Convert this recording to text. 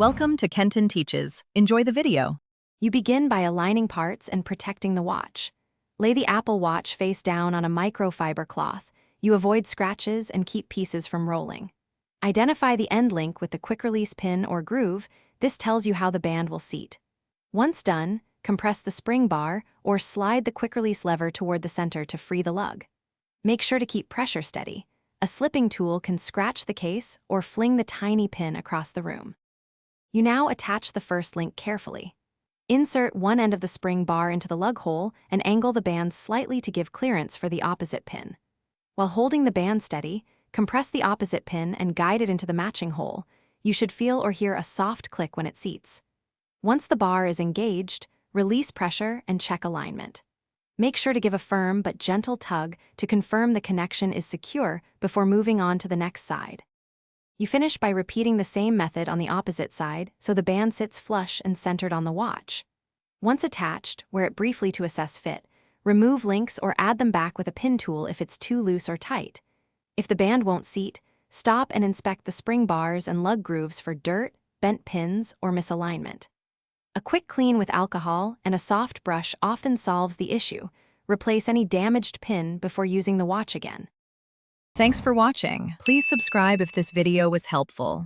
Welcome to Kenton Teaches. Enjoy the video. You begin by aligning parts and protecting the watch. Lay the Apple Watch face down on a microfiber cloth. You avoid scratches and keep pieces from rolling. Identify the end link with the quick-release pin or groove. This tells you how the band will seat. Once done, compress the spring bar or slide the quick-release lever toward the center to free the lug. Make sure to keep pressure steady. A slipping tool can scratch the case or fling the tiny pin across the room. You now attach the first link carefully. Insert one end of the spring bar into the lug hole and angle the band slightly to give clearance for the opposite pin. While holding the band steady, compress the opposite pin and guide it into the matching hole. You should feel or hear a soft click when it seats. Once the bar is engaged, release pressure and check alignment. Make sure to give a firm but gentle tug to confirm the connection is secure before moving on to the next side. You finish by repeating the same method on the opposite side so the band sits flush and centered on the watch. Once attached, wear it briefly to assess fit. Remove links or add them back with a pin tool if it's too loose or tight. If the band won't seat, stop and inspect the spring bars and lug grooves for dirt, bent pins, or misalignment. A quick clean with alcohol and a soft brush often solves the issue. Replace any damaged pin before using the watch again. Thanks for watching. Please subscribe if this video was helpful.